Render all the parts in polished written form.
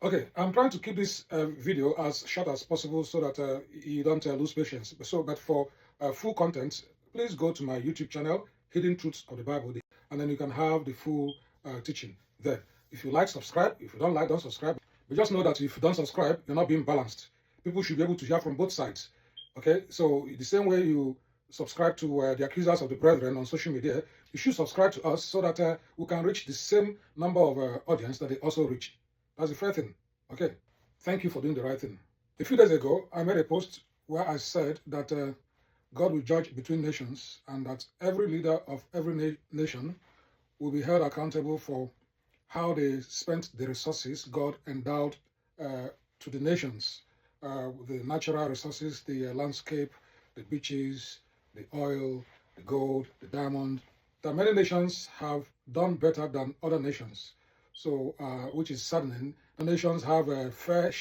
Okay, I'm trying to keep this video as short as possible so that you don't lose patience. But for full content, please go to my YouTube channel, Hidden Truths of the Bible, and then you can have the full teaching there. If you like, subscribe. If you don't like, don't subscribe. But just know that if you don't subscribe, you're not being balanced. People should be able to hear from both sides. Okay, so the same way you subscribe to the accusers of the brethren on social media, you should subscribe to us so that we can reach the same number of audience that they also reach. That's the fair thing. Okay. Thank you for doing the right thing. A few days ago, I made a post where I said that God will judge between nations and that every leader of every nation will be held accountable for how they spent the resources God endowed to the nations, the natural resources, the landscape, the beaches, the oil, the gold, the diamond. That many nations have done better than other nations. So, which is saddening. The nations have a fair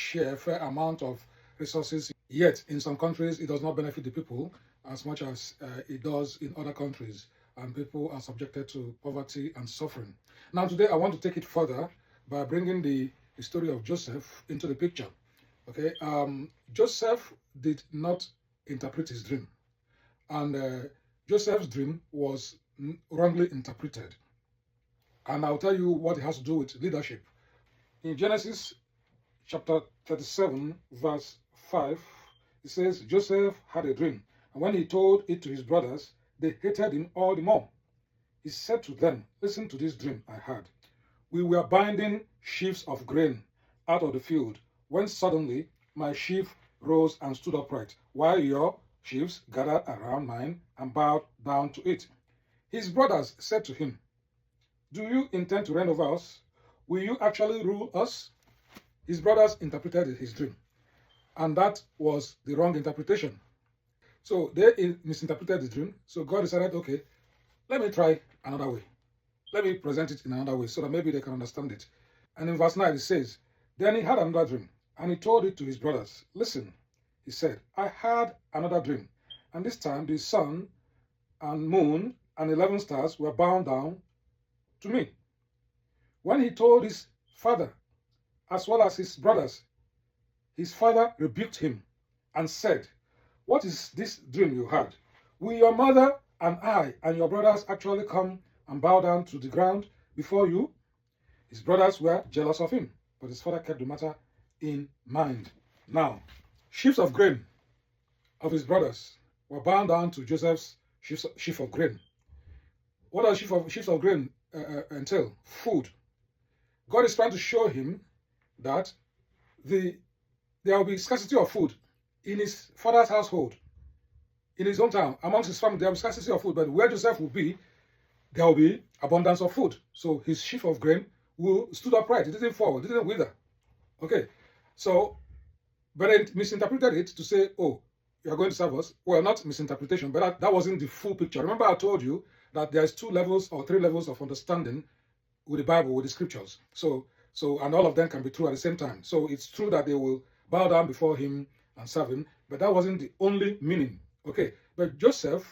amount of resources, yet in some countries it does not benefit the people as much as it does in other countries, and people are subjected to poverty and suffering. Now today I want to take it further by bringing the story of Joseph into the picture. Okay, Joseph did not interpret his dream, and Joseph's dream was wrongly interpreted. And I'll tell you what it has to do with leadership. In Genesis chapter 37, verse 5, it says, Joseph had a dream, and when he told it to his brothers, they hated him all the more. He said to them, listen to this dream I had. We were binding sheaves of grain out of the field, when suddenly my sheaf rose and stood upright, while your sheaves gathered around mine and bowed down to it. His brothers said to him, do you intend to reign over us? Will you actually rule us? His brothers interpreted his dream, and that was the wrong interpretation. So they misinterpreted the dream. So God decided, okay, let me try another way. Let me present it in another way so that maybe they can understand it. And in verse 9 it says, then he had another dream, and he told it to his brothers. Listen, he said, I had another dream, and this time the sun and moon and 11 stars were bound down to me. When he told his father, as well as his brothers, his father rebuked him and said, what is this dream you had? Will your mother and I and your brothers actually come and bow down to the ground before you? His brothers were jealous of him, but his father kept the matter in mind. Now, sheaves of grain of his brothers were bound down to Joseph's sheaf of grain. What does sheaves of grain entail? Food. God is trying to show him that there will be scarcity of food in his father's household, in his hometown, amongst his family. There will be scarcity of food, but where Joseph will be, there will be abundance of food. So his sheaf of grain stood upright. It didn't fall, it didn't wither. Okay, so, but they misinterpreted it to say, oh, you are going to serve us. Well, not misinterpretation, but that wasn't the full picture. Remember I told you that there's 2 levels or 3 levels of understanding with the Bible, with the scriptures. So, and all of them can be true at the same time. So it's true that they will bow down before him and serve him, but that wasn't the only meaning. Okay, but Joseph,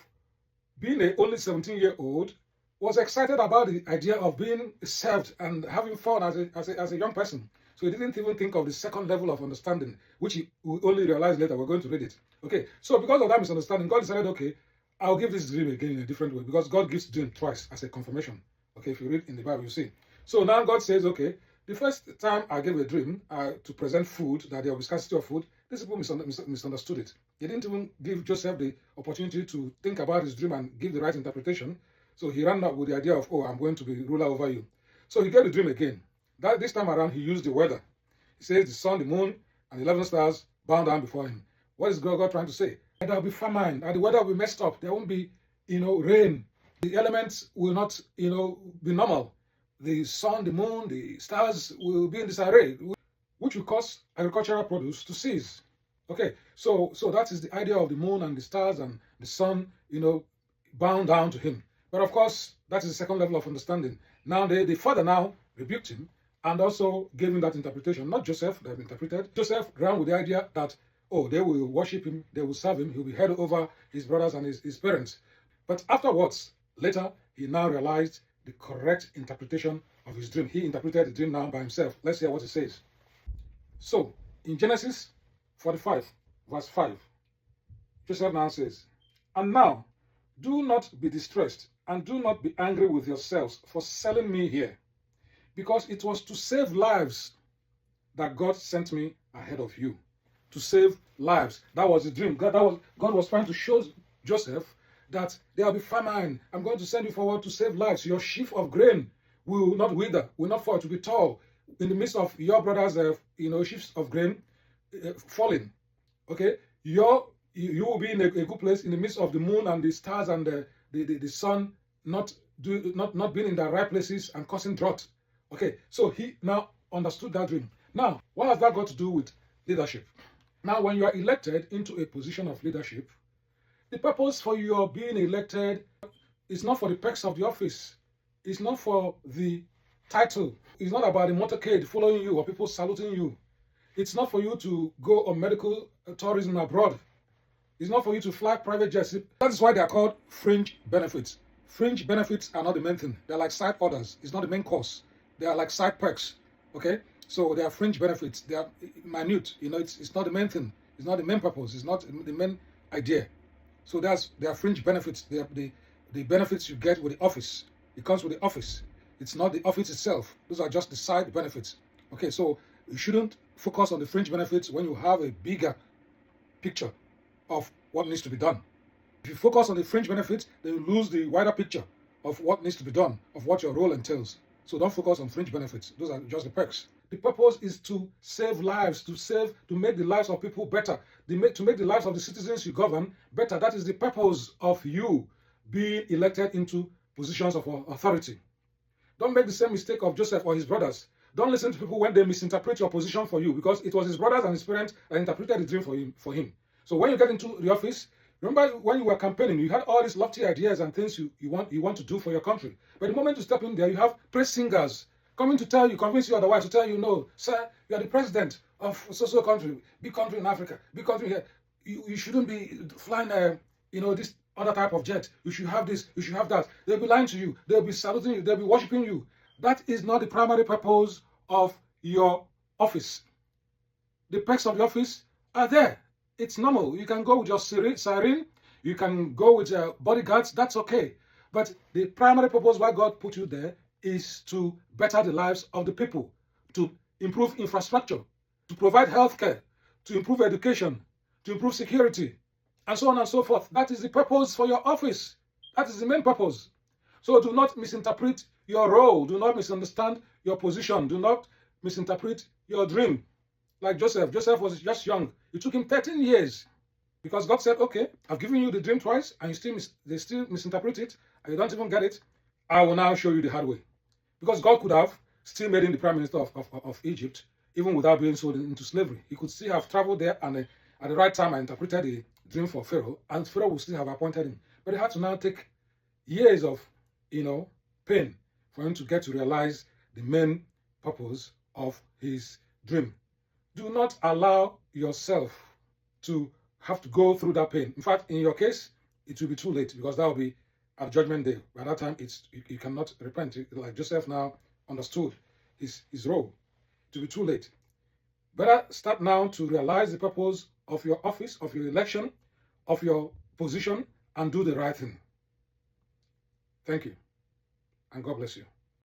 being a only 17-year-old, was excited about the idea of being served and having fun as a young person. So he didn't even think of the second level of understanding, which he will only realize later. We're going to read it. Okay, so because of that misunderstanding, God decided, okay, I'll give this dream again in a different way, because God gives dream twice as a confirmation. Okay, if you read in the Bible, you see. So now God says, okay, the first time I gave a dream to present food, that there will be scarcity of food, these people misunderstood it. They didn't even give Joseph the opportunity to think about his dream and give the right interpretation. So he ran out with the idea of, oh, I'm going to be ruler over you. So he gave the dream again. This time around, he used the weather. He says the sun, the moon, and 11 stars bow down before him. What is God trying to say? There will be famine, and the weather will be messed up. There won't be, rain. The elements will not, be normal. The sun, the moon, the stars will be in disarray, which will cause agricultural produce to cease. Okay, so that is the idea of the moon and the stars and the sun, bound down to him. But of course, that is the second level of understanding. Now the father now rebuked him and also gave him that interpretation. Not Joseph that interpreted. Joseph ran with the idea that, oh, they will worship him, they will serve him, he'll be head over his brothers and his parents. But afterwards, later, he now realized the correct interpretation of his dream. He interpreted the dream now by himself. Let's hear what he says. So, in Genesis 45, verse 5, Joseph now says, "And now, do not be distressed, and do not be angry with yourselves for selling me here, because it was to save lives that God sent me ahead of you." To save lives. That was the dream. God was trying to show Joseph that there will be famine. I'm going to send you forward to save lives. Your sheaf of grain will not wither, will not fall, it will be tall. In the midst of your brothers, sheaves of grain falling. Okay, you will be in a good place in the midst of the moon and the stars and the sun not being in the right places and causing drought. Okay, so he now understood that dream. Now, what has that got to do with leadership? Now, when you are elected into a position of leadership, the purpose for your being elected is not for the perks of the office. It's not for the title. It's not about the motorcade following you or people saluting you. It's not for you to go on medical tourism abroad. It's not for you to fly private jets. That is why they are called fringe benefits. Fringe benefits are not the main thing. They're like side orders. It's not the main course. They are like side perks. Okay? So they are fringe benefits. They are minute. It's not the main thing. It's not the main purpose. It's not the main idea. So they are fringe benefits. They are the benefits you get with the office. It comes with the office. It's not the office itself. Those are just the side benefits. Okay, so you shouldn't focus on the fringe benefits when you have a bigger picture of what needs to be done. If you focus on the fringe benefits, then you lose the wider picture of what needs to be done, of what your role entails. So don't focus on fringe benefits. Those are just the perks. The purpose is to save lives, to make the lives of people better, to make the lives of the citizens you govern better. That is the purpose of you being elected into positions of authority. Don't make the same mistake of Joseph or his brothers. Don't listen to people when they misinterpret your position for you, because it was his brothers and his parents that interpreted the dream for him. So when you get into the office, remember when you were campaigning, you had all these lofty ideas and things you want to do for your country. But the moment you step in there, you have praise singers coming to tell you, convince you otherwise, to tell you, no, sir, you are the president of so country, big country in Africa, big country here. You shouldn't be flying, this other type of jet. You should have this, you should have that. They'll be lying to you. They'll be saluting you. They'll be worshiping you. That is not the primary purpose of your office. The perks of the office are there. It's normal. You can go with your siren. You can go with your bodyguards. That's okay. But the primary purpose why God put you there is to better the lives of the people, to improve infrastructure, to provide healthcare, to improve education, to improve security, and so on and so forth. That is the purpose for your office. That is the main purpose. So do not misinterpret your role. Do not misunderstand your position. Do not misinterpret your dream. Like Joseph. Joseph was just young. It took him 13 years. Because God said, okay, I've given you the dream twice, and they still misinterpret it, and you don't even get it. I will now show you the hard way. Because God could have still made him the prime minister of Egypt, even without being sold into slavery. He could still have traveled there, and at the right time, I interpreted the dream for Pharaoh, and Pharaoh would still have appointed him. But he had to now take years of, pain for him to get to realize the main purpose of his dream. Do not allow yourself to have to go through that pain. In fact, in your case, it will be too late, because that will be at Judgment Day. By that time, you cannot repent. Like Joseph now understood his role. It will be too late. Better start now to realize the purpose of your office, of your election, of your position, and do the right thing. Thank you, and God bless you.